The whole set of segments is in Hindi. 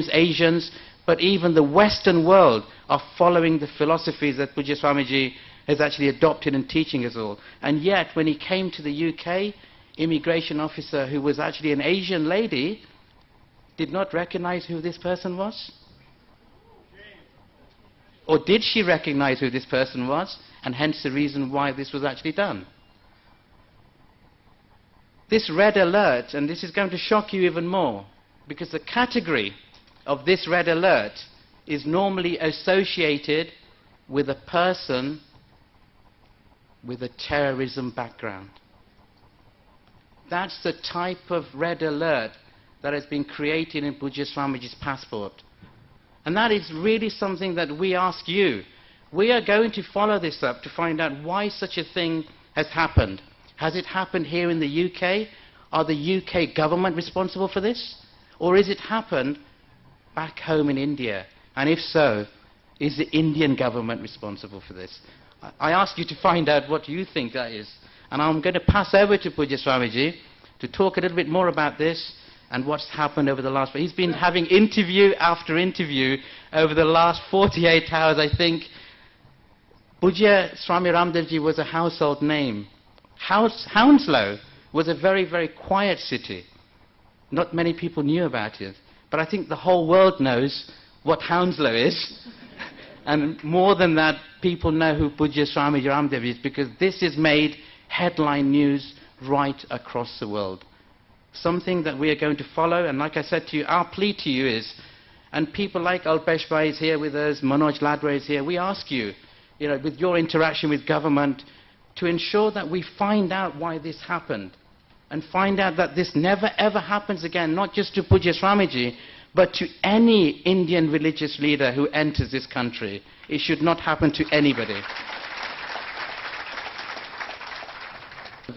Indians, Asians, but even the Western world are following the philosophies that Pujya Swamiji has actually adopted and teaching us all. And yet, when he came to the UK, immigration officer who was actually an Asian lady did not recognize who this person was. Or did she recognize who this person was, and hence the reason why this was actually done? This red alert, and this is going to shock you even more, because the category of this red alert is normally associated with a person with a terrorism background. That's the type of red alert that has been created in Pujya Swamiji's passport. And that is really something that we ask you. We are going to follow this up to find out why such a thing has happened. Has it happened here in the UK? Are the UK government responsible for this? Or has it happened back home in India? And if so, is the Indian government responsible for this? I ask you to find out what you think that is. And I'm going to pass over to Pujya Swamiji to talk a little bit more about this and what's happened over the last... He's been having interview after interview over the last 48 hours, I think. Pujya Swami Ramdevji was a household name. Hounslow was a very, very quiet city. Not many people knew about it. But I think the whole world knows what Hounslow is. And more than that, people know who Pujya Swami Ramdevji is, because this has made headline news right across the world. Something that we are going to follow, and like I said to you, our plea to you is, and people like Alpesh Bhai is here with us, Manoj Ladwa is here, we ask you, with your interaction with government, to ensure that we find out why this happened, and find out that this never ever happens again, not just to Pujya Swamiji, but to any Indian religious leader who enters this country. It should not happen to anybody.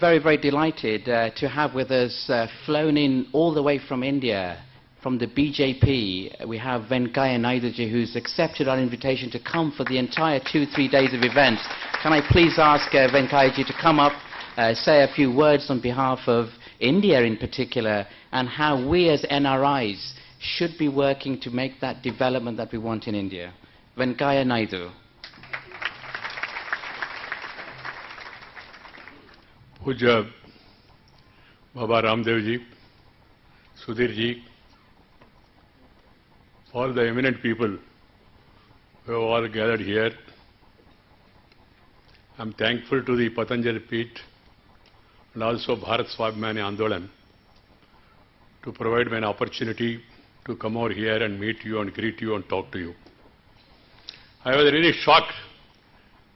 Very, very delighted to have with us, flown in all the way from India, from the BJP. We have Venkaiah Naiduji, who's accepted our invitation to come for the entire 2-3 days of events. Can I please ask Venkaiahji to come up, say a few words on behalf of India in particular, and how we as NRIs should be working to make that development that we want in India. Venkaiah Naidu. Pujya Baba Ramdev ji, Sudhir ji, all the eminent people who have all gathered here. I am thankful to the Patanjali Peeth and also Bharat Swabhamani Andolan to provide me an opportunity to come over here and meet you and greet you and talk to you. I was really shocked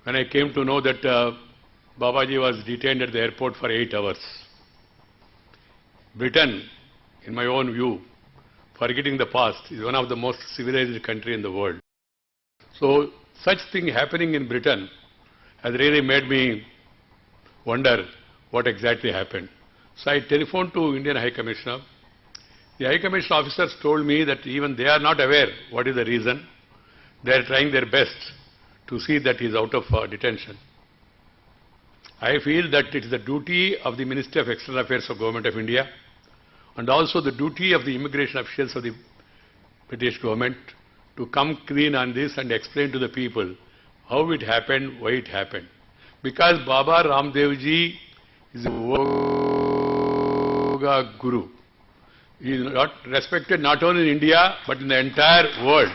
when I came to know that Babaji was detained at the airport for 8 hours. Britain, in my own view, forgetting the past, is one of the most civilized countries in the world. So, such thing happening in Britain has really made me wonder what exactly happened. So I telephoned to Indian High Commissioner. The High Commission officers told me that even they are not aware what is the reason. They are trying their best to see that he is out of detention. I feel that it is the duty of the Ministry of External Affairs of Government of India and also the duty of the immigration officials of the British government to come clean on this and explain to the people how it happened, why it happened. Because Baba Ramdev ji is a yoga guru. He is not respected not only in India but in the entire world.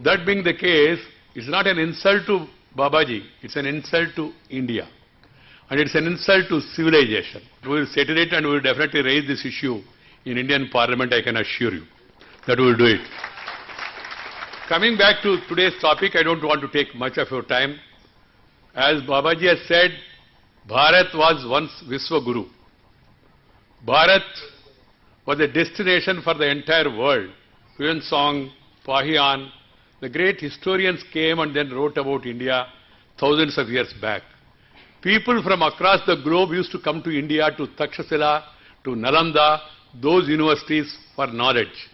That being the case, it's not an insult to Babaji, it's an insult to India. And it's an insult to civilization. We will settle it and we will definitely raise this issue in Indian Parliament, I can assure you that we will do it. Coming back to today's topic, I don't want to take much of your time. As Babaji has said, Bharat was once Vishwa Guru. Bharat was a destination for the entire world. Huyen Song, Pahian, the great historians came and then wrote about India thousands of years back. People from across the globe used to come to India, to Takshashila, to Nalanda, those universities for knowledge.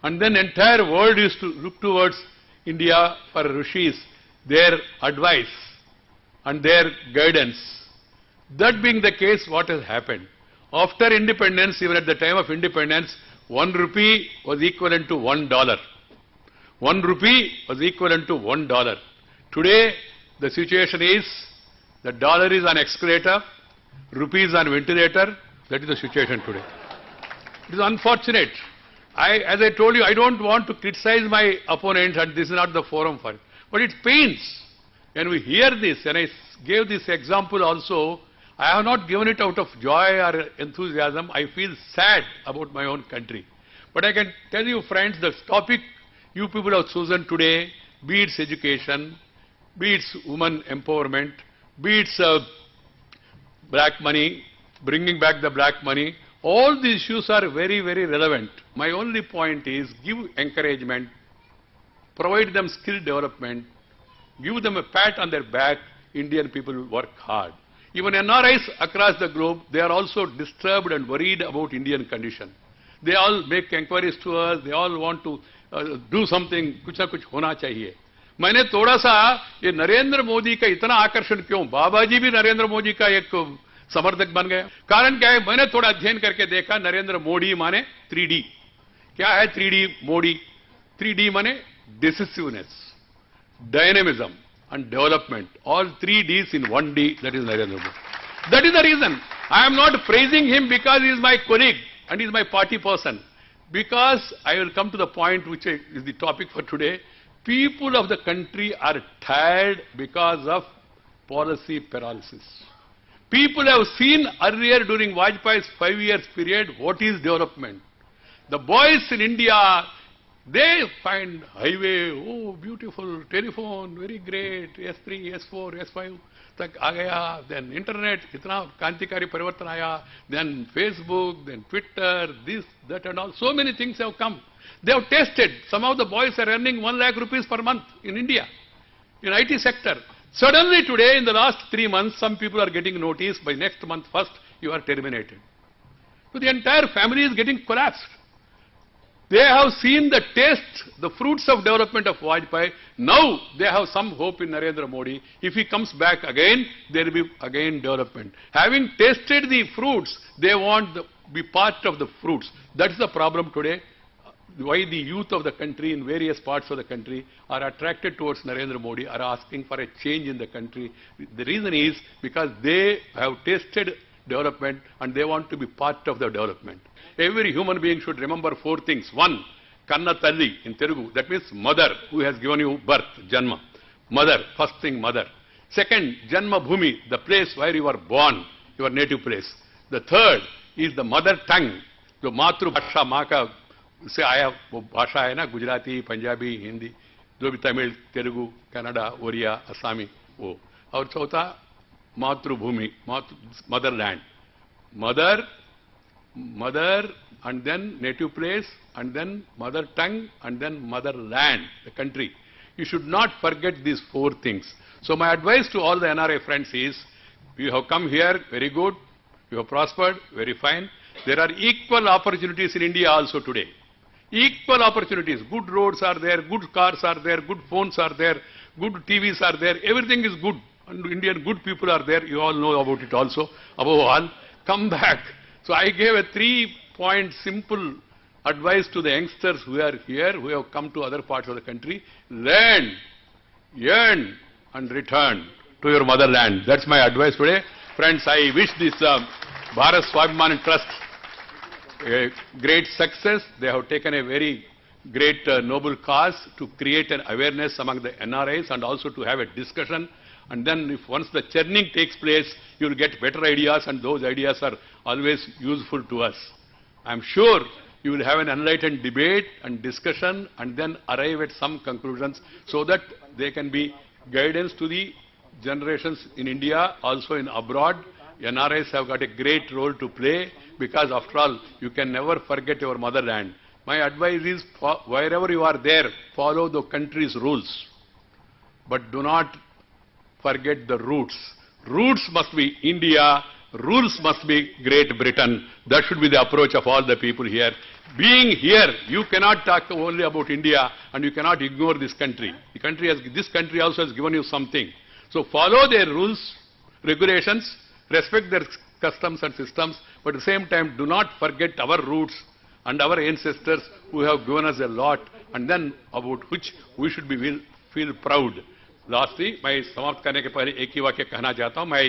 And then entire world used to look towards India for rishis, their advice and their guidance. That being the case, what has happened? After independence, even at the time of independence, 1 rupee was equivalent to $1. 1 rupee was equivalent to $1. Today, the situation is the dollar is on escalator, rupee is on ventilator. That is the situation today. It is unfortunate. As I told you, I don't want to criticize my opponent, and this is not the forum for it. But it pains when we hear this, and I gave this example also. I have not given it out of joy or enthusiasm. I feel sad about my own country. But I can tell you, friends, the topic you people have chosen today, be it education, be it women empowerment, be it black money, bringing back the black money, all these issues are very, very relevant. My only point is give encouragement, provide them skill development, give them a pat on their back. Indian people will work hard. Even NRIs across the globe, they are also disturbed and worried about Indian condition. They all make inquiries to us, they all want to do something, कुछ ना कुछ होना चाहिए. मैंने थोड़ा सा ये नरेंद्र मोदी का इतना आकर्षण क्यों, बाबा जी भी नरेंद्र मोदी का एक समर्थक बन गए. कारण क्या है, मैंने थोड़ा अध्ययन करके देखा, नरेंद्र मोदी माने 3D. क्या है 3D मोदी? 3D माने decisiveness, dynamism and development. All 3 Ds in 1 D, that is Narendra Modi. That is the reason. I am not praising him because he is my colleague and he is my party person. Because I will come to the point which is the topic for today. People of the country are tired because of policy paralysis. People have seen earlier during Vajpayee's 5 years period what is development. The boys in India, they find highway, oh beautiful, telephone, very great, S3, S4, S5, tak aa gaya, then internet, itna kantikari parivartan aaya, then Facebook, then Twitter, this, that and all. So many things have come. They have tested. Some of the boys are earning 1 lakh rupees per month in India, in IT sector. Suddenly today, in the last 3 months, some people are getting notice, by next month first, you are terminated. So the entire family is getting collapsed. They have seen the taste, the fruits of development of Vajpayee. Now they have some hope in Narendra Modi. If he comes back again, there will be again development. Having tasted the fruits, they want to be part of the fruits. That's the problem today. Why the youth of the country in various parts of the country are attracted towards Narendra Modi, are asking for a change in the country. The reason is because they have tasted development and they want to be part of the development. Every human being should remember 4 things. 1, Kanna Talli in Telugu, that means mother who has given you birth, Janma. Mother, first thing mother. Second, Janma Bhumi, the place where you are born, your native place. The third is the mother tongue. The Matru Bhasha, माँ का से आया वो भाषा है ना, गुजराती, पंजाबी, हिंदी, जो भी तमिल, तेलुगु, कन्नड़ा, ओरिया, असमी, वो. और चौथा मातृभूमि, motherland. Mother and then native place and then mother tongue and then motherland, the country. You should not forget these 4 things. So my advice to all the NRI friends is, you have come here, very good, you have prospered, very fine. There are equal opportunities in India also today. Equal opportunities. Good roads are there, good cars are there, good phones are there, good TVs are there, everything is good. And Indian good people are there, you all know about it also. Above all, come back. So I gave a 3-point simple advice to the youngsters who are here, who have come to other parts of the country. Learn, yearn and return to your motherland. That's my advice today. Friends, I wish this Bharat Swabhiman Trust a great success. They have taken a very great noble cause to create an awareness among the NRIs and also to have a discussion. And then if once the churning takes place, you will get better ideas, and those ideas are always useful to us. I am sure you will have an enlightened debate and discussion and then arrive at some conclusions so that they can be guidance to the generations in India, also in abroad. NRIs have got a great role to play because after all, you can never forget your motherland. My advice is, wherever you are there, follow the country's rules. But do not forget the roots. Roots must be India, rules must be Great Britain. That should be the approach of all the people here. Being here, you cannot talk only about India and you cannot ignore this country. This country also has given you something. So follow their rules, regulations, respect their customs and systems, but at the same time do not forget our roots and our ancestors who have given us a lot, and then about which we should be feel proud. Lastly, मैं समाप्त करने के पहले एक ही वाक्य कहना चाहता हूं. मैं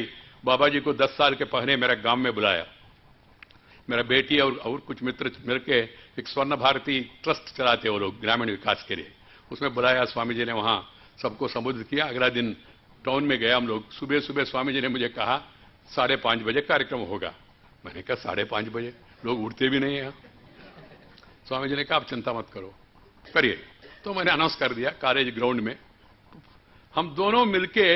बाबा जी को 10 साल के पहले मेरे गांव में बुलाया. मेरा बेटी और कुछ मित्र मिलके एक स्वर्ण भारती ट्रस्ट चलाते वो लोग ग्रामीण विकास के लिए. उसमें बुलाया. स्वामी जी ने वहां सबको संबोधित किया. अगला दिन टाउन में गया हम लोग. सुबह सुबह स्वामी जी ने मुझे कहा 5:30 बजे कार्यक्रम होगा. मैंने कहा 5:30 बजे लोग उठते भी नहीं है. स्वामी जी ने कहा आप चिंता मत करो, करिए. तो मैंने अनाउंस कर दिया कॉलेज ग्राउंड में. हम दोनों मिलके,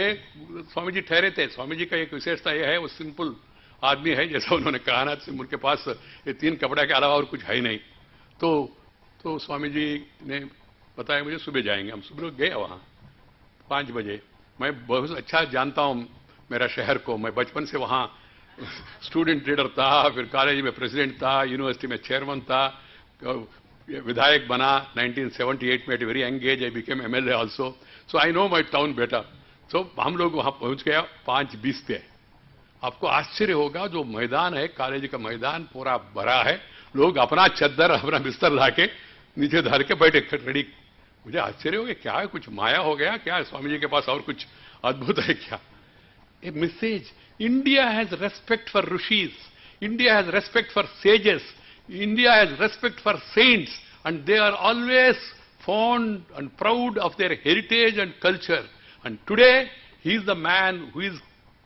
स्वामी जी ठहरे थे. स्वामी जी का एक विशेषता यह है, वो सिंपल आदमी है, जैसा उन्होंने कहा ना, उनके पास ये 3 कपड़ा के अलावा और कुछ है ही नहीं. तो स्वामी जी ने बताया मुझे सुबह जाएंगे. हम सुबह गए वहां 5 बजे. मैं बहुत अच्छा जानता हूं मेरा शहर को. मैं बचपन से वहां स्टूडेंट लीडर था, फिर कॉलेज में प्रेसिडेंट था, यूनिवर्सिटी में चेयरमैन था, विधायक बना 1978 में. At very young age I became MLA also. So I know my town better. So हम लोग वहां पहुंच गया 5:20 पे. आपको आश्चर्य होगा, जो मैदान है कॉलेज का मैदान पूरा भरा है. लोग अपना चद्दर अपना बिस्तर लाके नीचे धर के बैठे रेडी. मुझे आश्चर्य हो गया, क्या है, कुछ माया हो गया क्या? स्वामी जी के पास और कुछ अद्भुत है क्या? A message. India has respect for rishis, India has respect for sages, India has respect for saints, and they are always fond and proud of their heritage and culture. And today, he is the man who is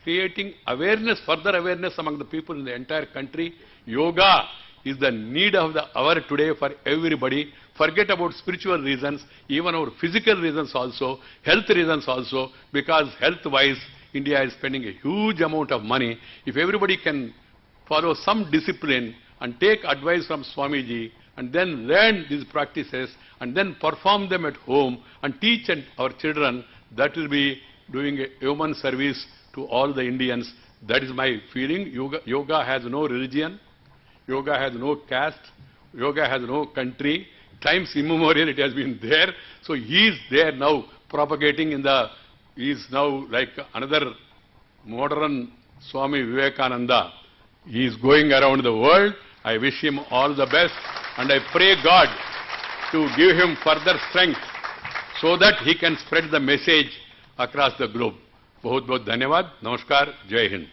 creating awareness, further awareness among the people in the entire country. Yoga is the need of the hour today for everybody. Forget about spiritual reasons, even our physical reasons also, health reasons also, because health-wise, India is spending a huge amount of money. If everybody can follow some discipline and take advice from Swamiji and then learn these practices and then perform them at home and teach our children, that will be doing a human service to all the Indians. That is my feeling. Yoga has no religion, yoga has no caste, yoga has no country. Times immemorial it has been there. So he is there now propagating he is now like another modern Swami Vivekananda. He is going around the world. I wish him all the best and I pray God to give him further strength so that he can spread the message across the globe. बहुत बहुत धन्यवाद. नमस्कार. जय Hind.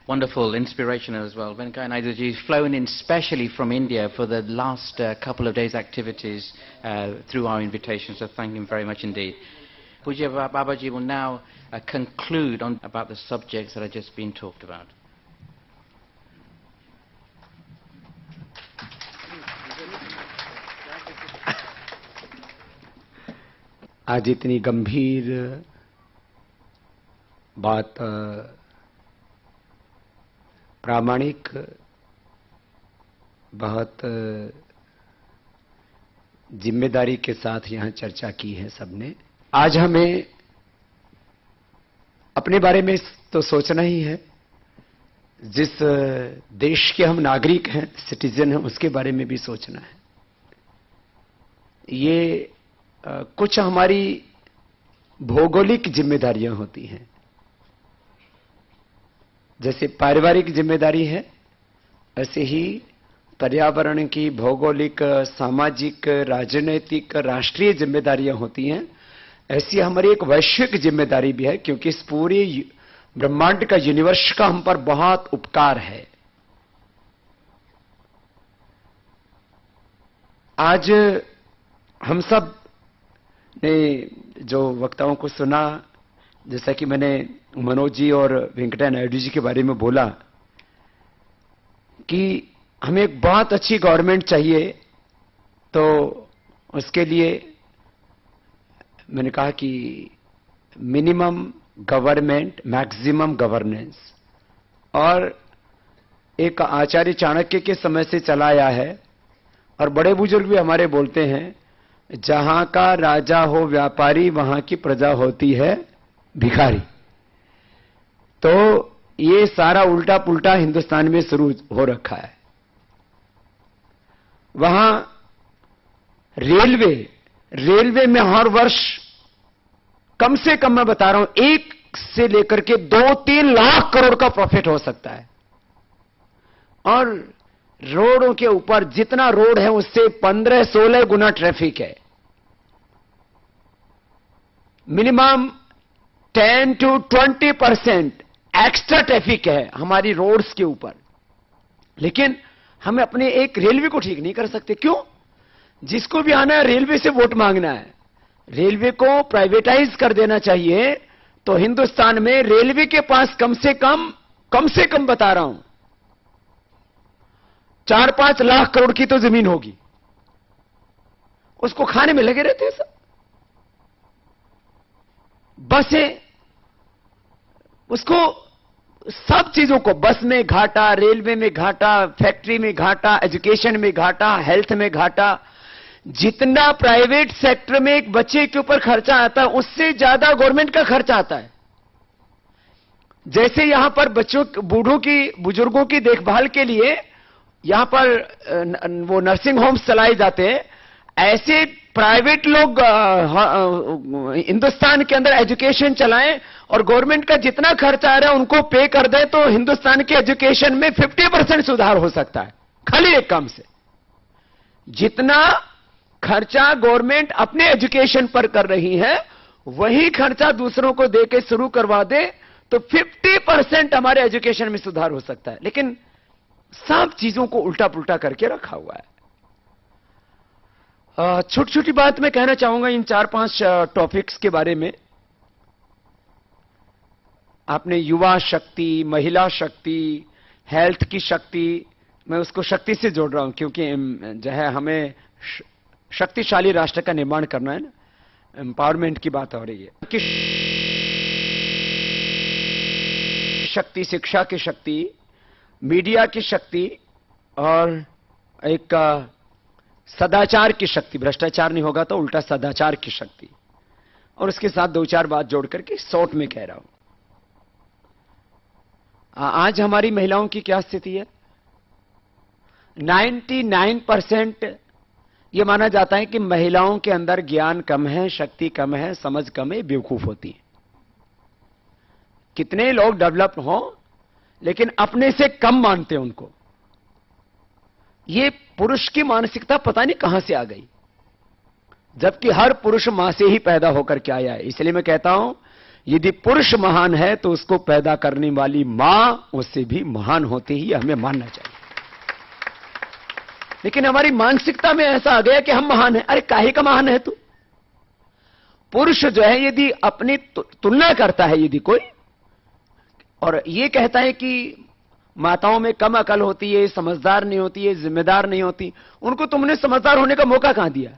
Wonderful, inspirational as well. Venkaya Naiduji has flown in specially from India for the last couple of days' activities through our invitation, so thank him very much indeed. Pujya Babaji will now conclude about the subjects that have just been talked about. आज इतनी गंभीर बात प्रामाणिक, बहुत जिम्मेदारी के साथ यहां चर्चा की है सबने. आज हमें अपने बारे में तो सोचना ही है, जिस देश के हम नागरिक हैं, सिटीजन हैं, उसके बारे में भी सोचना है. ये कुछ हमारी भौगोलिक जिम्मेदारियां होती हैं. जैसे पारिवारिक जिम्मेदारी है, ऐसे ही पर्यावरण की भौगोलिक, सामाजिक, राजनीतिक, राष्ट्रीय जिम्मेदारियां होती हैं. ऐसी हमारी एक वैश्विक जिम्मेदारी भी है, क्योंकि इस पूरे ब्रह्मांड का, यूनिवर्स का हम पर बहुत उपकार है. आज हम सब ने जो वक्ताओं को सुना, जैसा कि मैंने मनोज जी और वेंकटैया नायडू जी के बारे में बोला कि हमें एक बहुत अच्छी गवर्नमेंट चाहिए, तो उसके लिए मैंने कहा कि मिनिमम गवर्नमेंट, मैक्सिमम गवर्नेंस. और एक आचार्य चाणक्य के समय से चला आया है, और बड़े बुजुर्ग भी हमारे बोलते हैं, जहां का राजा हो व्यापारी, वहां की प्रजा होती है भिखारी. तो ये सारा उल्टा पुल्टा हिंदुस्तान में शुरू हो रखा है. वहां रेलवे में हर वर्ष कम से कम मैं बता रहा हूं 1 से लेकर के 2-3 लाख करोड़ का प्रॉफिट हो सकता है। और रोडों के ऊपर जितना रोड है उससे 15-16 गुना ट्रैफिक है। मिनिमम 10 to 20% एक्स्ट्रा ट्रैफिक है हमारी रोड्स के ऊपर। लेकिन हम अपने एक रेलवे को ठीक नहीं कर सकते। क्यों? जिसको भी आना है रेलवे से वोट मांगना है। रेलवे को प्राइवेटाइज कर देना चाहिए, तो हिंदुस्तान में रेलवे के पास कम से कम बता रहा हूं 4-5 लाख करोड़ की तो जमीन होगी। उसको खाने में लगे रहते हैं सब। बसें, उसको सब चीजों को, बस में घाटा, रेलवे में घाटा, फैक्ट्री में घाटा, एजुकेशन में घाटा, हेल्थ में घाटा। जितना प्राइवेट सेक्टर में एक बच्चे के ऊपर खर्चा आता है उससे ज्यादा गवर्नमेंट का खर्चा आता है। जैसे यहां पर बच्चों, बूढ़ों की, बुजुर्गों की देखभाल के लिए यहां पर वो नर्सिंग होम्स चलाए जाते हैं, ऐसे प्राइवेट लोग हिंदुस्तान के अंदर एजुकेशन चलाएं और गवर्नमेंट का जितना खर्चा आ रहा है उनको पे कर दें, तो हिंदुस्तान के एजुकेशन में 50% सुधार हो सकता है, खाली एक काम से। जितना खर्चा गवर्नमेंट अपने एजुकेशन पर कर रही है वही खर्चा दूसरों को देके शुरू करवा दे तो 50% हमारे एजुकेशन में सुधार हो सकता है। लेकिन सब चीजों को उल्टा पुल्टा करके रखा हुआ है। छोटी छोटी बात मैं कहना चाहूंगा इन 4-5 टॉपिक्स के बारे में। आपने युवा शक्ति, महिला शक्ति, हेल्थ की शक्ति, मैं उसको शक्ति से जोड़ रहा हूं क्योंकि जो है हमें शक्तिशाली राष्ट्र का निर्माण करना है ना, एम्पावरमेंट की बात हो रही है। शक्ति, शिक्षा की शक्ति, मीडिया की शक्ति और एक सदाचार की शक्ति। भ्रष्टाचार नहीं होगा तो उल्टा सदाचार की शक्ति। और उसके साथ 2-4 बात जोड़ करके शॉर्ट में कह रहा हूं। आज हमारी महिलाओं की क्या स्थिति है? 99% यह माना जाता है कि महिलाओं के अंदर ज्ञान कम है, शक्ति कम है, समझ कम है, बेवकूफ होती है। कितने लोग डेवलप हों लेकिन अपने से कम मानते हैं उनको। ये पुरुष की मानसिकता पता नहीं कहां से आ गई, जबकि हर पुरुष मां से ही पैदा होकर के आया है। इसलिए मैं कहता हूं यदि पुरुष महान है तो उसको पैदा करने वाली मां उससे भी महान होती ही हमें मानना चाहिए। लेकिन हमारी मानसिकता में ऐसा आ गया कि हम महान हैं। अरे काहे का महान है तू? पुरुष जो है यदि अपनी तुलना करता है यदि कोई और ये कहता है कि माताओं में कम अकल होती है, समझदार नहीं होती है, जिम्मेदार नहीं होती, उनको तुमने समझदार होने का मौका कहां दिया?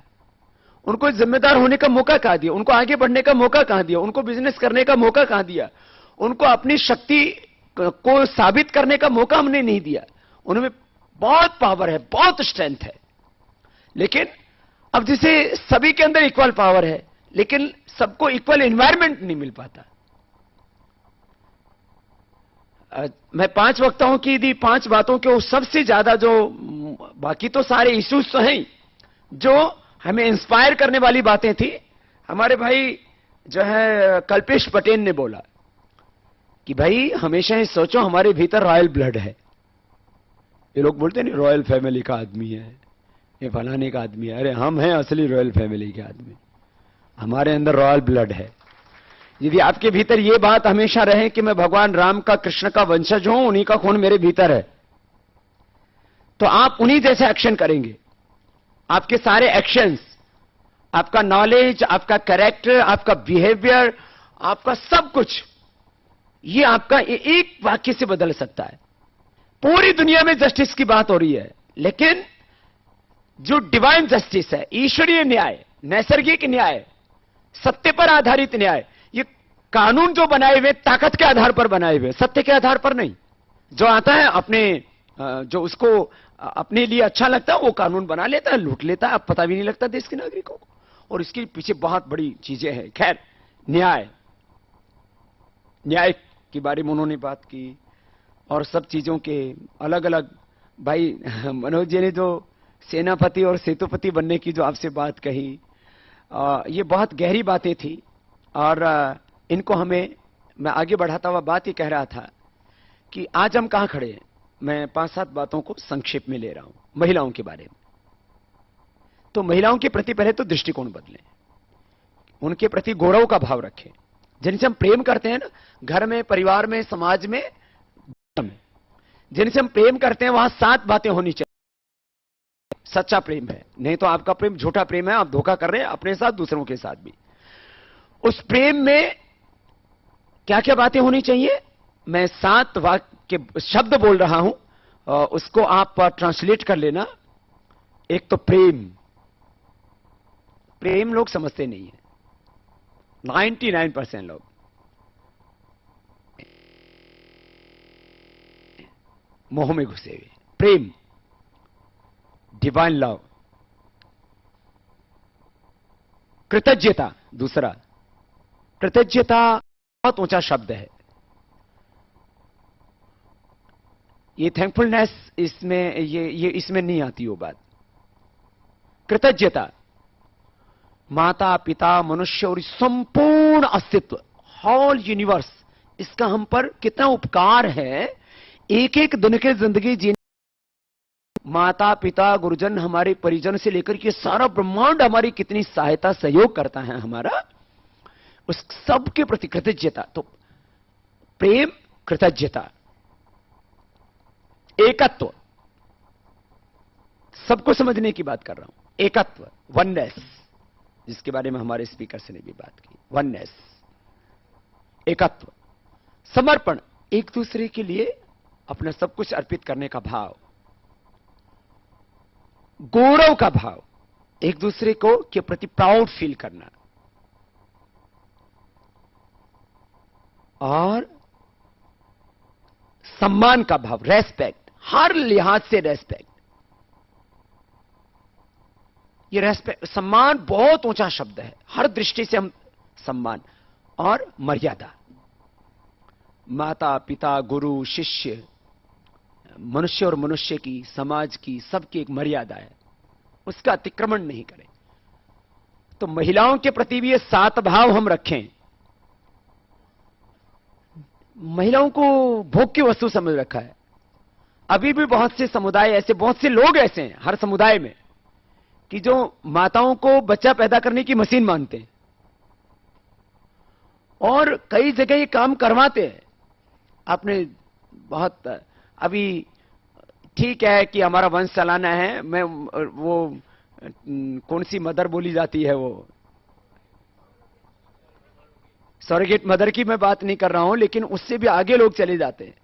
उनको जिम्मेदार होने का मौका कहां दिया? उनको आगे बढ़ने का मौका कहां दिया? उनको बिजनेस करने का मौका कहां दिया? उनको अपनी शक्ति को साबित करने का मौका हमने नहीं दिया। उनमें बहुत पावर है, बहुत स्ट्रेंथ है, लेकिन अब जैसे सभी के अंदर इक्वल पावर है लेकिन सबको इक्वल एनवायरनमेंट नहीं मिल पाता। मैं 5 वक्ताओं की यदि 5 बातों के सबसे ज्यादा जो, बाकी तो सारे इश्यूज तो हैं जो हमें इंस्पायर करने वाली बातें थी। हमारे भाई जो है कल्पेश पटेल ने बोला कि भाई हमेशा ही सोचो हमारे भीतर रॉयल ब्लड है। ये लोग बोलते नहीं रॉयल फैमिली का आदमी है, ये फलाने का आदमी है। अरे हम हैं असली रॉयल फैमिली के आदमी, हमारे अंदर रॉयल ब्लड है। यदि आपके भीतर ये बात हमेशा रहे कि मैं भगवान राम का, कृष्ण का वंशज हूं, उन्हीं का खून मेरे भीतर है, तो आप उन्हीं जैसे एक्शन करेंगे। आपके सारे एक्शंस, आपका नॉलेज, आपका कैरेक्टर, आपका बिहेवियर, आपका सब कुछ, ये आपका एक वाक्य से बदल सकता है। पूरी दुनिया में जस्टिस की बात हो रही है, लेकिन जो डिवाइन जस्टिस है, ईश्वरीय न्याय, नैसर्गिक न्याय, सत्य पर आधारित न्याय, ये कानून जो बनाए हुए ताकत के आधार पर बनाए हुए, सत्य के आधार पर नहीं। जो आता है अपने, जो उसको अपने लिए अच्छा लगता है वो कानून बना लेता है, लूट लेता है, अब पता भी नहीं लगता देश के नागरिकों को। और इसके पीछे बहुत बड़ी चीजें हैं। खैर, न्याय के बारे में उन्होंने बात की और सब चीजों के अलग अलग। भाई मनोज जी ने जो सेनापति और सेतुपति बनने की जो आपसे बात कही, ये बहुत गहरी बातें थी और इनको मैं आगे बढ़ाता हुआ बात ये कह रहा था कि आज हम कहां खड़े हैं। मैं 5-7 बातों को संक्षेप में ले रहा हूं महिलाओं के बारे में। तो महिलाओं के प्रति पहले तो दृष्टिकोण बदलें, उनके प्रति गौरव का भाव रखें। जिनसे हम प्रेम करते हैं ना, घर में, परिवार में, समाज में, जिनसे हम प्रेम करते हैं वहां 7 बातें होनी चाहिए। सच्चा प्रेम है, नहीं तो आपका प्रेम झूठा प्रेम है, आप धोखा कर रहे हैं अपने साथ, दूसरों के साथ भी। उस प्रेम में क्या क्या बातें होनी चाहिए, मैं 7 वाक्य शब्द बोल रहा हूं, उसको आप ट्रांसलेट कर लेना। एक तो प्रेम लोग समझते नहीं है, 99% लोग। मोह में घुसे हुए। प्रेम, डिवाइन लव। कृतज्ञता दूसरा। कृतज्ञता बहुत ऊंचा शब्द है। ये थैंकफुलनेस इसमें ये इसमें नहीं आती वो बात। कृतज्ञता, माता पिता, मनुष्य और संपूर्ण अस्तित्व, होल यूनिवर्स, इसका हम पर कितना उपकार है। एक एक दिन के जिंदगी जीने, माता पिता, गुरुजन, हमारे परिजन से लेकर के सारा ब्रह्मांड हमारी कितनी सहायता सहयोग करता है हमारा, उस सब के प्रति कृतज्ञता। तो प्रेम, कृतज्ञता। एकत्व, सबको समझने की बात कर रहा हूं। एकत्व, वननेस, जिसके बारे में हमारे स्पीकर से ने भी बात की। वननेस, एकत्व। समर्पण, एक दूसरे के लिए अपना सब कुछ अर्पित करने का भाव। गौरव का भाव, एक दूसरे को के प्रति प्राउड फील करना। और सम्मान का भाव, रेस्पेक्ट, हर लिहाज से रेस्पेक्ट। ये रेस्पेक्ट, सम्मान बहुत ऊंचा शब्द है, हर दृष्टि से हम सम्मान। और मर्यादा, माता पिता, गुरु, शिष्य, मनुष्य और मनुष्य की, समाज की, सबकी एक मर्यादा है, उसका अतिक्रमण नहीं करें। तो महिलाओं के प्रति भी ये 7 भाव हम रखें। महिलाओं को भोग की वस्तु समझ रखा है। अभी भी बहुत से समुदाय ऐसे, बहुत से लोग ऐसे हैं हर समुदाय में, कि जो माताओं को बच्चा पैदा करने की मशीन मानते हैं और कई जगह ये काम करवाते हैं। आपने बहुत, अभी ठीक है कि हमारा वंश चलाना है, मैं वो कौन सी मदर बोली जाती है, वो सॉरगेट मदर की मैं बात नहीं कर रहा हूं, लेकिन उससे भी आगे लोग चले जाते हैं।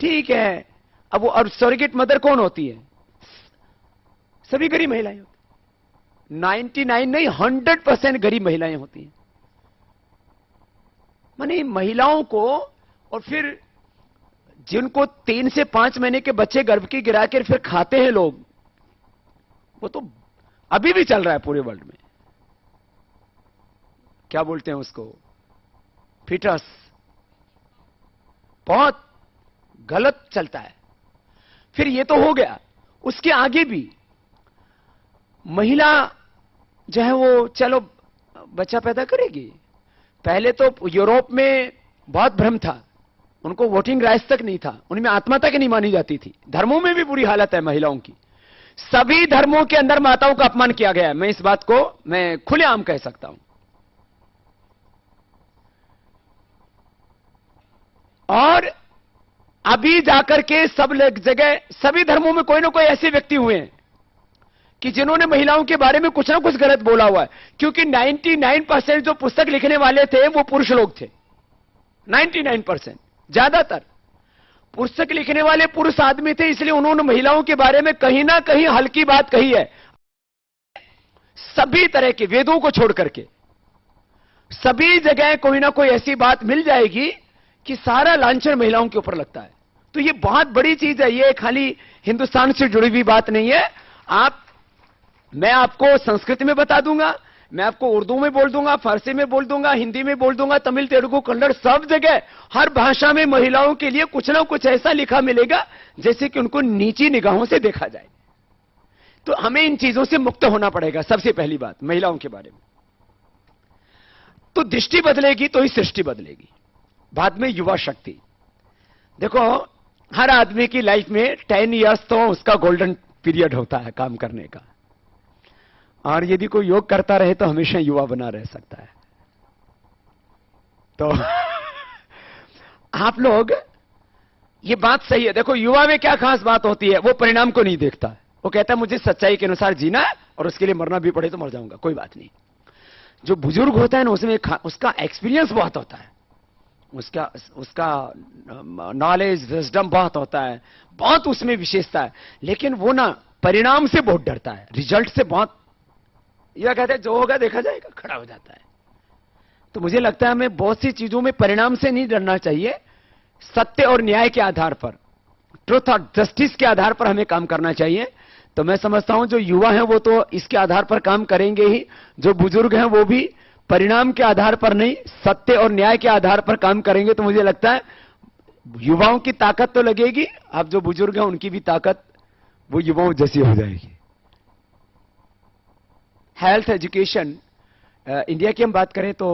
ठीक है, अब वो, और सॉरगेट मदर कौन होती है? सभी गरीब महिलाएं होती, 99 नहीं 100% गरीब महिलाएं होती हैं। माने महिलाओं को, और फिर जिनको 3 से 5 महीने के बच्चे गर्भ की गिरा कर फिर खाते हैं लोग, वो तो अभी भी चल रहा है पूरे वर्ल्ड में। क्या बोलते हैं उसको? फीटस। बहुत गलत चलता है। फिर ये तो हो गया, उसके आगे भी महिला जो है वो चलो बच्चा पैदा करेगी। पहले तो यूरोप में बहुत भ्रम था, उनको वोटिंग राइट्स तक नहीं था, उनमें आत्मा तक नहीं मानी जाती थी। धर्मों में भी बुरी हालत है महिलाओं की, सभी धर्मों के अंदर माताओं का अपमान किया गया है। मैं इस बात को मैं खुलेआम कह सकता हूं। और अभी जाकर के सब जगह, सभी धर्मों में कोई ना कोई ऐसे व्यक्ति हुए हैं कि जिन्होंने महिलाओं के बारे में कुछ ना कुछ गलत बोला हुआ है। क्योंकि 99% जो पुस्तक लिखने वाले थे वो पुरुष लोग थे। 99% ज्यादातर पुस्तक लिखने वाले पुरुष आदमी थे, इसलिए उन्होंने महिलाओं के बारे में कहीं ना कहीं हल्की बात कही है। सभी तरह के वेदों को छोड़ करके सभी जगह कोई ना कोई ऐसी बात मिल जाएगी कि सारा लांछन महिलाओं के ऊपर लगता है। तो ये बहुत बड़ी चीज है, ये खाली हिंदुस्तान से जुड़ी हुई बात नहीं है। मैं आपको संस्कृत में बता दूंगा, मैं आपको उर्दू में बोल दूंगा, फारसी में बोल दूंगा, हिंदी में बोल दूंगा, तमिल, तेलुगु, कन्नड़, सब जगह हर भाषा में महिलाओं के लिए कुछ ना कुछ ऐसा लिखा मिलेगा जैसे कि उनको नीची निगाहों से देखा जाए। तो हमें इन चीजों से मुक्त होना पड़ेगा। सबसे पहली बात महिलाओं के बारे में। तो दृष्टि बदलेगी तो ही सृष्टि बदलेगी। बाद में युवा शक्ति। देखो, हर आदमी की लाइफ में 10 इयर्स तो उसका गोल्डन पीरियड होता है काम करने का, और यदि कोई योग करता रहे तो हमेशा युवा बना रह सकता है। तो आप लोग, ये बात सही है। देखो, युवा में क्या खास बात होती है, वो परिणाम को नहीं देखता है। वो कहता है मुझे सच्चाई के अनुसार जीना है और उसके लिए मरना भी पड़े तो मर जाऊंगा, कोई बात नहीं। जो बुजुर्ग होता है ना, उसमें उसका एक्सपीरियंस बहुत होता है, उसका नॉलेज विजडम बहुत होता है, बहुत उसमें विशेषता है। लेकिन वो ना परिणाम से बहुत डरता है, रिजल्ट से बहुत, यह कहते हैं जो होगा देखा जाएगा, खड़ा हो जाता है। तो मुझे लगता है हमें बहुत सी चीजों में परिणाम से नहीं डरना चाहिए, सत्य और न्याय के आधार पर, ट्रुथ और जस्टिस के आधार पर हमें काम करना चाहिए। तो मैं समझता हूं जो युवा हैं वो तो इसके आधार पर काम करेंगे ही, जो बुजुर्ग हैं वो भी परिणाम के आधार पर नहीं, सत्य और न्याय के आधार पर काम करेंगे। तो मुझे लगता है युवाओं की ताकत तो लगेगी, अब जो बुजुर्ग हैं उनकी भी ताकत वो युवाओं जैसी हो जाएगी। हेल्थ एजुकेशन, इंडिया की हम बात करें तो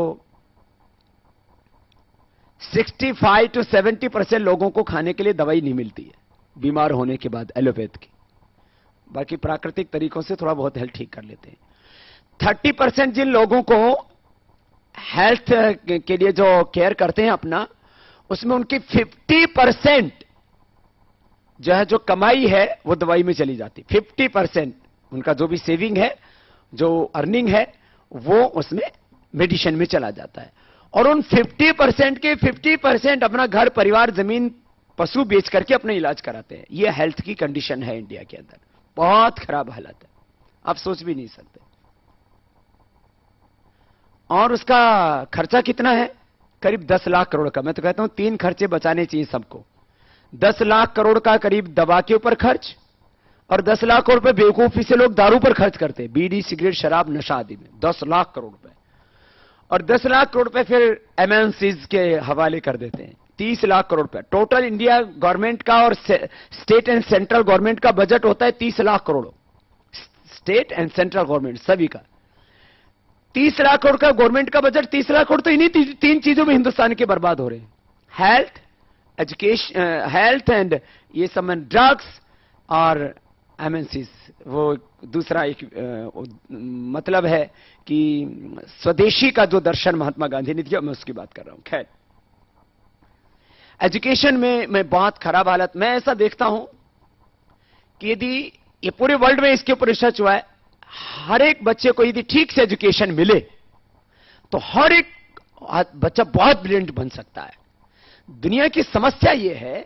65 to 70% लोगों को खाने के लिए दवाई नहीं मिलती है बीमार होने के बाद, एलोपैथ की। बाकी प्राकृतिक तरीकों से थोड़ा बहुत हेल्थ ठीक कर लेते हैं। 30% जिन लोगों को हेल्थ के लिए जो केयर करते हैं अपना, उसमें उनकी 50% जो है, जो कमाई है वो दवाई में चली जाती। 50% उनका जो भी सेविंग है, जो अर्निंग है, वो उसमें मेडिसिन में चला जाता है। और उन 50% के 50% अपना घर परिवार जमीन पशु बेच करके अपना इलाज कराते हैं। ये हेल्थ की कंडीशन है इंडिया के अंदर, बहुत खराब हालत है, आप सोच भी नहीं सकते। और उसका खर्चा कितना है, करीब 10 लाख करोड़ का। मैं तो कहता हूं 3 खर्चे बचाने चाहिए सबको। 10 लाख करोड़ का करीब दवा के ऊपर खर्च, और 10 लाख करोड़ रुपए बेवकूफी से लोग दारू पर खर्च करते हैं, बीड़ी सिगरेट शराब नशा आदि में 10 लाख करोड़ रुपए, और 10 लाख करोड़ रुपए फिर एमएनसीज के हवाले कर देते हैं। 30 लाख करोड़ रुपए टोटल इंडिया गवर्नमेंट का और स्टेट एंड सेंट्रल गवर्नमेंट का बजट होता है 30 lakh crore. State and central government सभी का 30 लाख करोड़ का गवर्नमेंट का बजट। 30 लाख करोड़ तो इन्हीं 3 चीजों में हिंदुस्तान के बर्बाद हो रहे हैं, हेल्थ, एजुकेशन, हेल्थ एंड ये सब ड्रग्स और एमएनसीज। वो दूसरा एक मतलब है कि स्वदेशी का जो दर्शन महात्मा गांधी ने दिया, मैं उसकी बात कर रहा हूं। खैर, एजुकेशन में मैं बहुत खराब हालत, मैं ऐसा देखता हूं कि यदि ये पूरे वर्ल्ड में इसके ऊपर रिसर्च हुआ है, हर एक बच्चे को यदि ठीक से एजुकेशन मिले तो हर एक बच्चा बहुत ब्रिलियंट बन सकता है। दुनिया की समस्या यह है,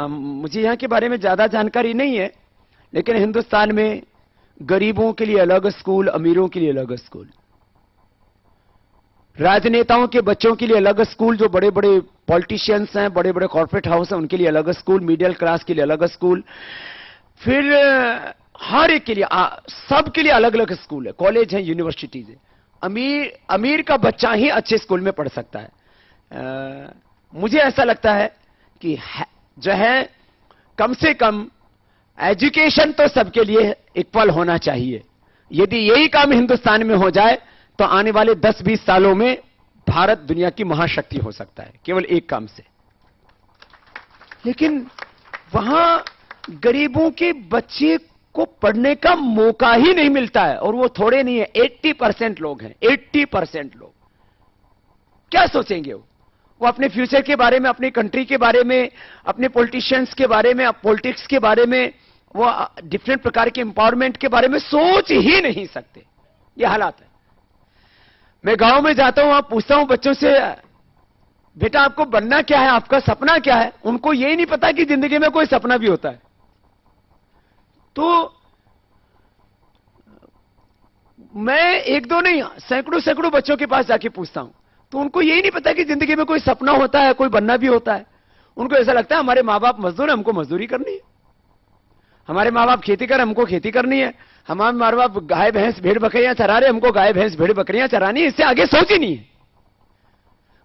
मुझे यहां के बारे में ज्यादा जानकारी नहीं है, लेकिन हिंदुस्तान में गरीबों के लिए अलग स्कूल, अमीरों के लिए अलग स्कूल, राजनेताओं के बच्चों के लिए अलग स्कूल, जो बड़े बड़े पॉलिटिशियंस हैं, बड़े बड़े कॉर्पोरेट हाउस हैं, उनके लिए अलग स्कूल, मिडिल क्लास के लिए अलग स्कूल, फिर हर एक के लिए, सब के लिए अलग अलग स्कूल है, कॉलेज है, यूनिवर्सिटीज है। अमीर का बच्चा ही अच्छे स्कूल में पढ़ सकता है। मुझे ऐसा लगता है कि जो है कम से कम एजुकेशन तो सबके लिए इक्वल होना चाहिए। यदि यही काम हिंदुस्तान में हो जाए तो आने वाले 10-20 सालों में भारत दुनिया की महाशक्ति हो सकता है, केवल एक काम से। लेकिन वहां गरीबों के बच्चे को पढ़ने का मौका ही नहीं मिलता है, और वो थोड़े नहीं है, 80% लोग हैं। 80% लोग क्या सोचेंगे? वो अपने फ्यूचर के बारे में, अपनी कंट्री के बारे में, अपने पॉलिटिशियंस के बारे में, पॉलिटिक्स के बारे में, वो डिफरेंट प्रकार के एम्पावरमेंट के बारे में सोच ही नहीं सकते। ये हालात है। मैं गांव में जाता हूं, वहां पूछता हूं बच्चों से, बेटा आपको बनना क्या है, आपका सपना क्या है? उनको यही नहीं पता कि जिंदगी में कोई सपना भी होता है। तो मैं एक दो नहीं, सैकड़ों बच्चों के पास जाके पूछता हूं, तो उनको यही नहीं पता कि जिंदगी में कोई सपना होता है, कोई बनना भी होता है। उनको ऐसा लगता है हमारे माँ बाप मजदूर है, हमको मजदूरी करनी है, हमारे माँ बाप खेती कर, हमको खेती करनी है, हमारे माँ बाप गाय भैंस भेड़ बकरियां चरा रहे, हमको गाय भैंस भेड़ बकरियां चरानी है। इससे आगे सोच ही नहीं है।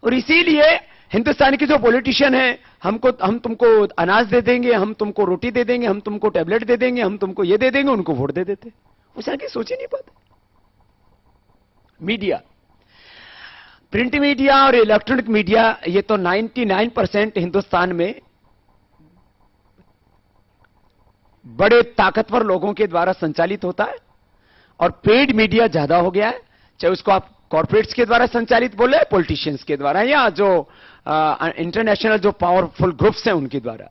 और इसीलिए हिंदुस्तान के जो पॉलिटिशियन हैं, हम तुमको अनाज दे देंगे, हम तुमको रोटी दे देंगे, हम तुमको टैबलेट दे देंगे, हम तुमको ये दे देंगे, उनको वोट दे देते। उसे आगे सोच ही नहीं पाते। मीडिया, प्रिंट मीडिया और इलेक्ट्रॉनिक मीडिया ये तो 99% हिंदुस्तान में बड़े ताकतवर लोगों के द्वारा संचालित होता है और पेड मीडिया ज्यादा हो गया है, चाहे उसको आप कॉर्पोरेट्स के द्वारा संचालित बोले, पॉलिटिशियंस के द्वारा या जो इंटरनेशनल जो पावरफुल ग्रुप्स हैं उनके द्वारा।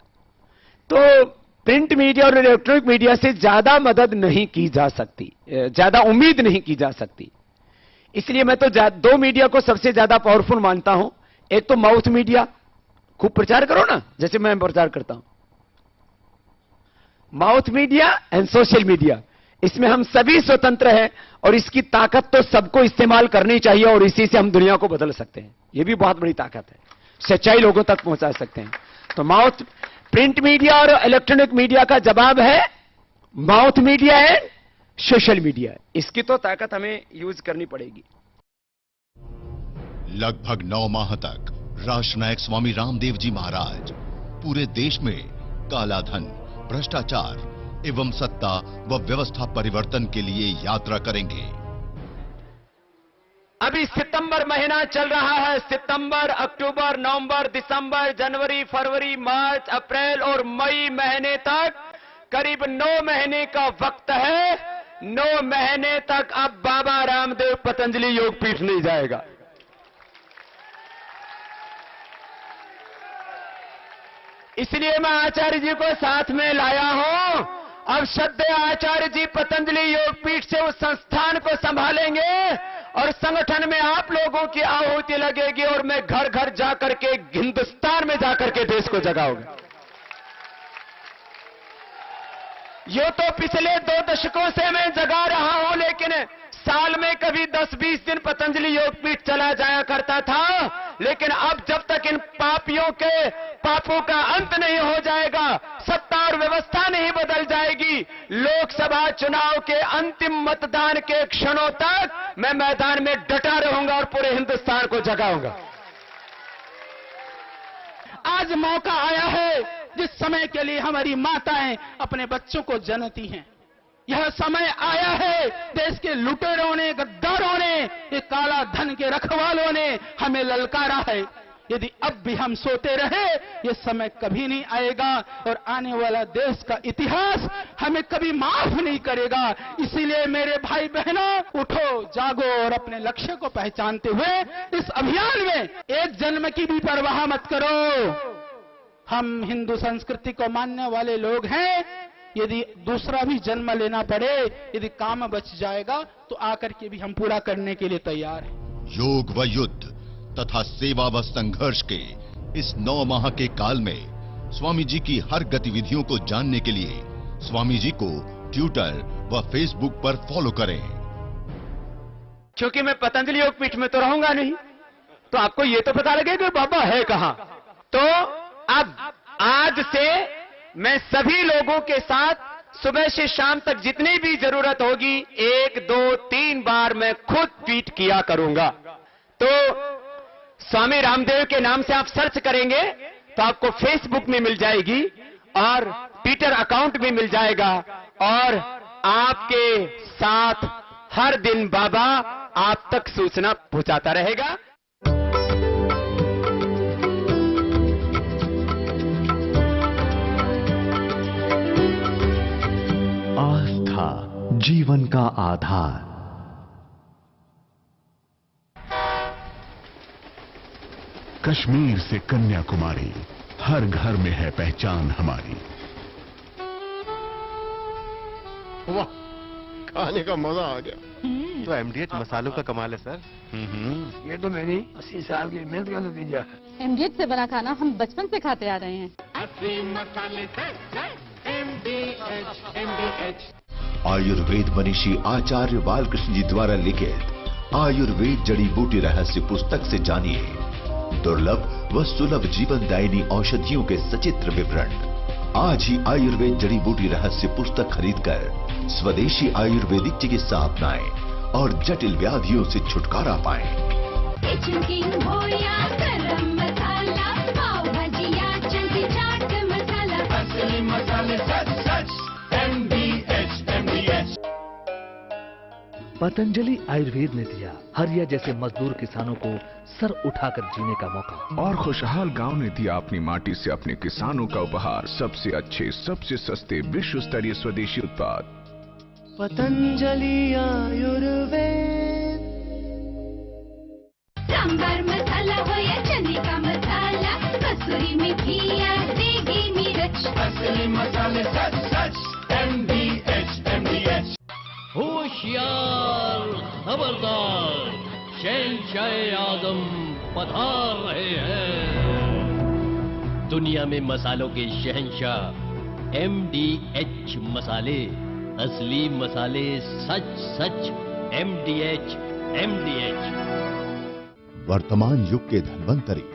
तो प्रिंट मीडिया और इलेक्ट्रॉनिक मीडिया से ज्यादा मदद नहीं की जा सकती, ज्यादा उम्मीद नहीं की जा सकती। इसलिए मैं तो दो मीडिया को सबसे ज्यादा पावरफुल मानता हूं। एक तो माउथ मीडिया, खूब प्रचार करो ना, जैसे मैं प्रचार करता हूं। Mouth media and social media, इसमें हम सभी स्वतंत्र हैं और इसकी ताकत तो सबको इस्तेमाल करनी चाहिए और इसी से हम दुनिया को बदल सकते हैं। यह भी बहुत बड़ी ताकत है, सच्चाई लोगों तक पहुंचा सकते हैं। तो माउथ, प्रिंट मीडिया और इलेक्ट्रॉनिक मीडिया का जवाब है mouth media and social media. इसकी तो ताकत हमें यूज करनी पड़ेगी। लगभग 9 माह तक राष्ट्रनायक स्वामी रामदेव जी महाराज पूरे देश में काला धन, भ्रष्टाचार एवं सत्ता व व्यवस्था परिवर्तन के लिए यात्रा करेंगे। अभी सितंबर महीना चल रहा है। सितंबर, अक्टूबर, नवंबर, दिसंबर, जनवरी, फरवरी, मार्च, अप्रैल और मई महीने तक करीब 9 महीने का वक्त है। 9 महीने तक अब बाबा रामदेव पतंजलि योगपीठ नहीं जाएगा। इसलिए मैं आचार्य जी को साथ में लाया हूं। अब श्रद्धेय आचार्य जी पतंजलि योगपीठ से उस संस्थान को संभालेंगे और संगठन में आप लोगों की आहुति लगेगी और मैं घर घर जाकर के, हिंदुस्तान में जाकर के देश को जगाऊंगा। यो तो पिछले 2 दशकों से मैं जगा रहा हूं, लेकिन साल में कभी 10-20 दिन पतंजलि योगपीठ चला जाया करता था। लेकिन अब जब तक इन पापियों के पापों का अंत नहीं हो जाएगा, सत्ता और व्यवस्था नहीं बदल जाएगी, लोकसभा चुनाव के अंतिम मतदान के क्षणों तक मैं मैदान में डटा रहूंगा और पूरे हिंदुस्तान को जगाऊंगा। आज मौका आया है जिस समय के लिए हमारी माताएं अपने बच्चों को जनती हैं। यह समय आया है, देश के लुटेरों ने, गद्दारों ने, ये काला धन के रखवालों ने हमें ललकारा है। यदि अब भी हम सोते रहे, ये समय कभी नहीं आएगा और आने वाला देश का इतिहास हमें कभी माफ नहीं करेगा। इसीलिए मेरे भाई बहनों, उठो, जागो और अपने लक्ष्य को पहचानते हुए इस अभियान में एक जन्म की भी परवाह मत करो। हम हिंदू संस्कृति को मानने वाले लोग हैं। यदि दूसरा भी जन्म लेना पड़े, यदि काम बच जाएगा तो आकर के भी हम पूरा करने के लिए तैयार हैं। योग व युद्ध तथा सेवा व संघर्ष के इस 9 माह के काल में स्वामी जी की हर गतिविधियों को जानने के लिए स्वामी जी को ट्विटर व फेसबुक पर फॉलो करें। क्योंकि मैं पतंजलि योगपीठ में तो रहूंगा नहीं, तो आपको ये तो पता लगेगा कि बाबा है कहां। तो अब आज से मैं सभी लोगों के साथ सुबह से शाम तक जितनी भी जरूरत होगी 1, 2, 3 बार मैं खुद ट्वीट किया करूंगा। तो स्वामी रामदेव के नाम से आप सर्च करेंगे तो आपको फेसबुक में मिल जाएगी और ट्विटर अकाउंट भी मिल जाएगा और आपके साथ हर दिन बाबा आप तक सूचना पहुंचाता रहेगा। आस्था जीवन का आधार। कश्मीर से कन्याकुमारी, हर घर में है पहचान हमारी। वाह, खाने का मजा आ गया। तो एमडीएच मसालों का कमाल है सर। ये तो मेरी 80 साल की मेहनत का नतीजा है। एमडीएच से बना खाना हम बचपन से खाते आ रहे हैं। आयुर्वेद मनीषी आचार्य बालकृष्ण जी द्वारा लिखित आयुर्वेद जड़ी बूटी रहस्य पुस्तक से जानिए दुर्लभ व सुलभ जीवनदायिनी औषधियों के सचित्र विवरण। आज ही आयुर्वेद जड़ी बूटी रहस्य पुस्तक खरीदकर स्वदेशी आयुर्वेदिक चिकित्सा अपनाएं और जटिल व्याधियों से छुटकारा पाएं। पतंजलि आयुर्वेद ने दिया हरिया जैसे मजदूर किसानों को सर उठाकर जीने का मौका। और खुशहाल गांव ने दिया अपनी माटी से अपने किसानों का उपहार सबसे अच्छे, सबसे सस्ते, विश्व स्तरीय स्वदेशी उत्पाद। पतंजलि आयुर्वेद। सांबर मसाला हो या चने का मसाला, कसूरी मेथी या देगी मिर्च, असली मसाले सच सच MDH। होशियार खबरदार, शहंशाह आदम पधार रहे हैं। दुनिया में मसालों के शहंशाह MDH मसाले, असली मसाले सच सच MDH। वर्तमान युग के धन्वंतरी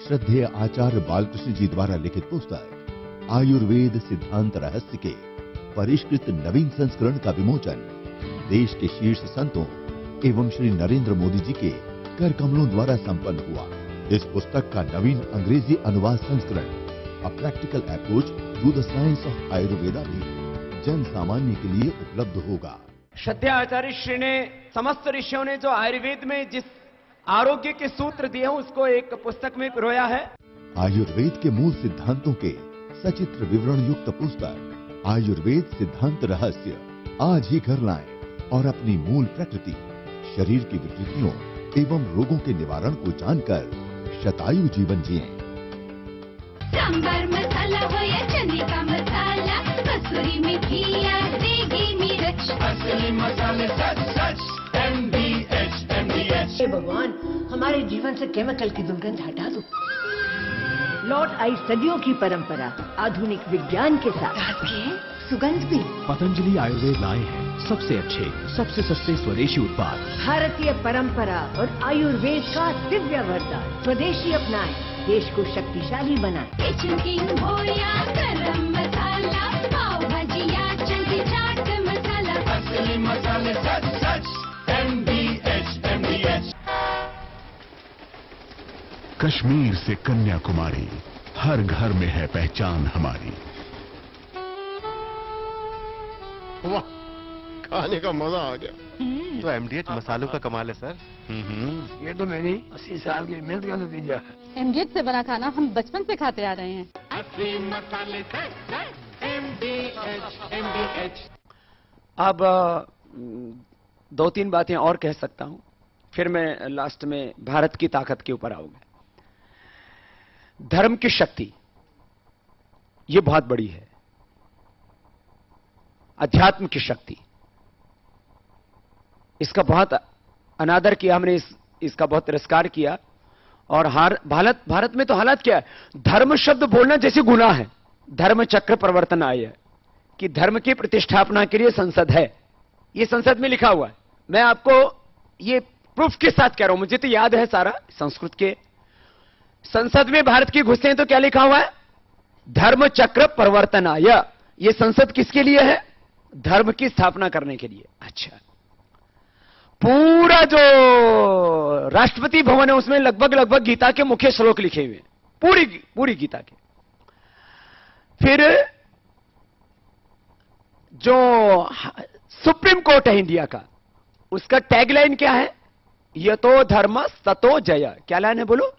श्रद्धेय आचार्य बालकृष्ण जी द्वारा लिखित पुस्तक आयुर्वेद सिद्धांत रहस्य के परिष्कृत नवीन संस्करण का विमोचन देश के शीर्ष संतों एवं श्री नरेंद्र मोदी जी के कर कमलों द्वारा संपन्न हुआ। इस पुस्तक का नवीन अंग्रेजी अनुवाद संस्करण a practical approach to the science of Ayurveda भी जन सामान्य के लिए उपलब्ध होगा। श्रद्धेय आचार्य श्री ने समस्त ऋषियों ने जो आयुर्वेद में जिस आरोग्य के सूत्र दिए हैं उसको एक पुस्तक में पिरोया है। आयुर्वेद के मूल सिद्धांतों के सचित्र विवरण युक्त पुस्तक आयुर्वेद सिद्धांत रहस्य आज ही घर लाएं और अपनी मूल प्रकृति, शरीर की विकृतियों एवं रोगों के निवारण को जानकर शतायु जीवन जिएं। सांबर मसाला हो या चने का मसाला, कसूरी मेथी या देगी मिर्च, असली मसाले सच सच MDH। हे भगवान, हमारे जीवन से केमिकल की दुर्गंध हटा दो। लौट आई सदियों की परंपरा आधुनिक विज्ञान के साथ सुगंध भी। पतंजलि आयुर्वेद लाए हैं सबसे अच्छे, सबसे सस्ते स्वदेशी उत्पाद। भारतीय परंपरा और आयुर्वेद का दिव्य वरदान। स्वदेशी अपनाएं, देश को शक्तिशाली बनाएं। किचन किंग हो या गरम मसाला, पाव भाजी या चंकी चाट मसाला, असली मसाले सच सच MDH। कश्मीर से कन्याकुमारी, हर घर में है पहचान हमारी। वाह, खाने का मजा आ गया। तो MDH मसालों का कमाल है सर। ये तो मेरी 80 साल की मेहनत का नतीजा है। MDH से बना खाना हम बचपन से खाते आ रहे हैं। असली मसाले MDH। अब 2-3 बातें और कह सकता हूं, फिर मैं लास्ट में भारत की ताकत के ऊपर आऊंगा। धर्म की शक्ति ये बहुत बड़ी है, अध्यात्म की शक्ति, इसका बहुत अनादर किया हमने, इसका बहुत तिरस्कार किया। और भारत में तो हालात क्या है, धर्म शब्द बोलना जैसे गुनाह है। धर्म चक्र प्रवर्तन आय कि धर्म की प्रतिष्ठापना के लिए संसद है, ये संसद में लिखा हुआ है। मैं आपको ये प्रूफ के साथ कह रहा हूं, मुझे तो याद है सारा। संस्कृत के संसद में भारत की घुसते हैं तो क्या लिखा हुआ है, धर्म चक्र प्रवर्तनाय। ये संसद किसके लिए है, धर्म की स्थापना करने के लिए। अच्छा, पूरा जो राष्ट्रपति भवन है उसमें लगभग गीता के मुख्य श्लोक लिखे हुए, पूरी गीता के। फिर जो सुप्रीम कोर्ट है इंडिया का, उसका टैगलाइन क्या है, यतो धर्म ततो जय। क्या लाइन है बोलो,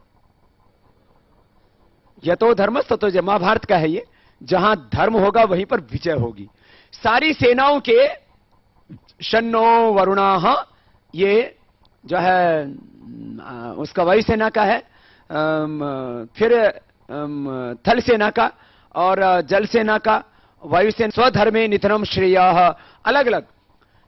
यतो धर्म ततो जय। महाभारत का है ये, जहां धर्म होगा वहीं पर विजय होगी। सारी सेनाओं के शन्नो वरुणाः, ये जो है उसका वायुसेना का है, फिर थल सेना का और जल सेना का, वायुसेना स्वधर्मे निधनम श्रेयः। अलग अलग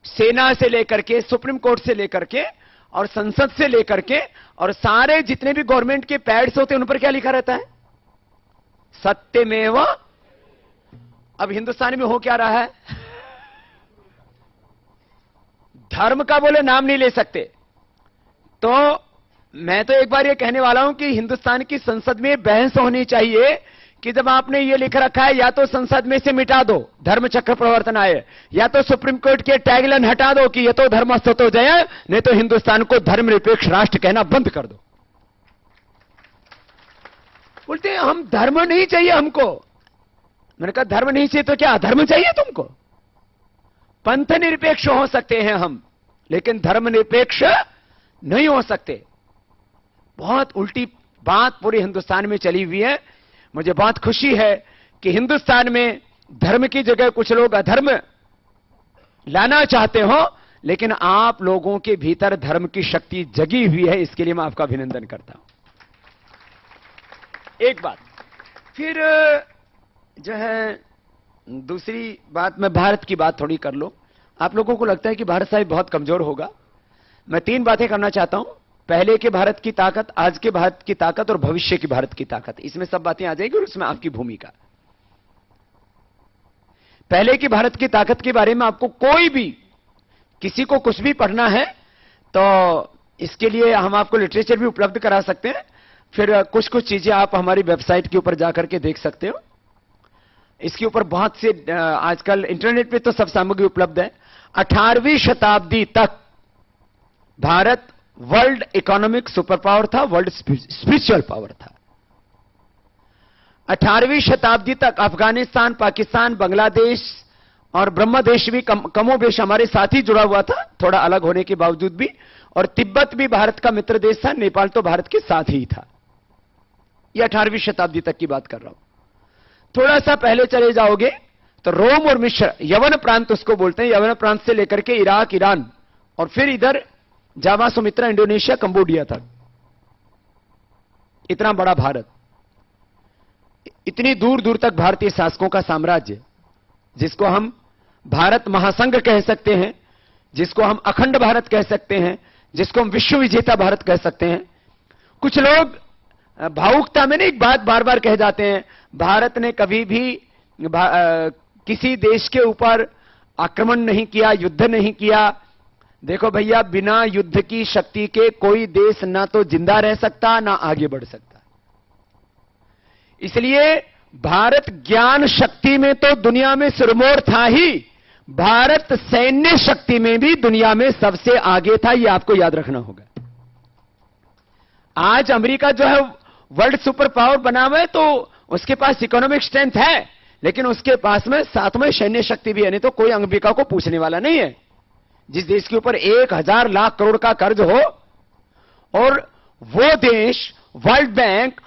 सेना से लेकर के, सुप्रीम कोर्ट से लेकर के और संसद से लेकर के, और सारे जितने भी गवर्नमेंट के पैड्स होते हैं उन पर क्या लिखा रहता है, सत्यमेव। अब हिंदुस्तान में हो क्या रहा है, धर्म का बोले नाम नहीं ले सकते। तो मैं तो एक बार ये कहने वाला हूं कि हिंदुस्तान की संसद में बहस होनी चाहिए कि जब आपने ये लिख रखा है, या तो संसद में से मिटा दो धर्म चक्र प्रवर्तन आए, या तो सुप्रीम कोर्ट के टैगलाइन हटा दो कि ये तो धर्मस्ततो जय, नहीं तो हिंदुस्तान को धर्मनिरपेक्ष राष्ट्र कहना बंद कर दो। बोलते हैं हम धर्म नहीं चाहिए हमको। मैंने कहा धर्म नहीं चाहिए तो क्या अधर्म चाहिए तुमको? पंथ निरपेक्ष हो सकते हैं हम, लेकिन धर्मनिरपेक्ष नहीं हो सकते। बहुत उल्टी बात पूरे हिंदुस्तान में चली हुई है। मुझे बहुत खुशी है कि हिंदुस्तान में धर्म की जगह कुछ लोग अधर्म लाना चाहते हो, लेकिन आप लोगों के भीतर धर्म की शक्ति जगी हुई है, इसके लिए मैं आपका अभिनंदन करता हूं। एक बात फिर जो है, दूसरी बात, मैं भारत की बात थोड़ी कर लो। आप लोगों को लगता है कि भारत साहब बहुत कमजोर होगा। मैं 3 बातें करना चाहता हूं। पहले के भारत की ताकत, आज के भारत की ताकत और भविष्य की भारत की ताकत, इसमें सब बातें आ जाएगी और उसमें आपकी भूमिका। पहले की भारत की ताकत के बारे में आपको कोई भी, किसी को कुछ भी पढ़ना है तो इसके लिए हम आपको लिटरेचर भी उपलब्ध करा सकते हैं। फिर कुछ कुछ चीजें आप हमारी वेबसाइट के ऊपर जाकर के देख सकते हो। इसके ऊपर बहुत से आजकल इंटरनेट पे तो सब सामग्री उपलब्ध है। 18वीं शताब्दी तक Bharat world economic super power था, वर्ल्ड स्पिरिचुअल पावर था। 18वीं शताब्दी तक अफगानिस्तान, पाकिस्तान, बांग्लादेश और ब्रह्मदेश भी कमोबेश हमारे साथ ही जुड़ा हुआ था, थोड़ा अलग होने के बावजूद भी। और तिब्बत भी भारत का मित्र देश था, नेपाल तो भारत के साथ ही था। यह 18वीं शताब्दी तक की बात कर रहा हूं। थोड़ा सा पहले चले जाओगे तो रोम और मिस्र, यवन प्रांत उसको बोलते हैं, यवन प्रांत से लेकर के इराक, ईरान और फिर इधर जावा, सुमित्रा, इंडोनेशिया, कंबोडिया तक, इतना बड़ा भारत, इतनी दूर दूर तक भारतीय शासकों का साम्राज्य, जिसको हम भारत महासंघ कह सकते हैं, जिसको हम अखंड भारत कह सकते हैं, जिसको हम विश्व विजेता भारत कह सकते हैं। कुछ लोग भावुकता में एक बात बार बार कह जाते हैं, भारत ने कभी भी किसी देश के ऊपर आक्रमण नहीं किया, युद्ध नहीं किया। देखो भैया, बिना युद्ध की शक्ति के कोई देश ना तो जिंदा रह सकता, ना आगे बढ़ सकता। इसलिए भारत ज्ञान शक्ति में तो दुनिया में सिरमौर था ही, भारत सैन्य शक्ति में भी दुनिया में सबसे आगे था, यह आपको याद रखना होगा। आज अमेरिका जो है वर्ल्ड सुपर पावर बना हुआ है, तो उसके पास इकोनॉमिक स्ट्रेंथ है, लेकिन उसके पास में साथ में सैन्य शक्ति भी है। नहीं तो कोई अमेरिका को पूछने वाला नहीं है। जिस देश के ऊपर 1000 लाख करोड़ का कर्ज हो और वो देश वर्ल्ड बैंक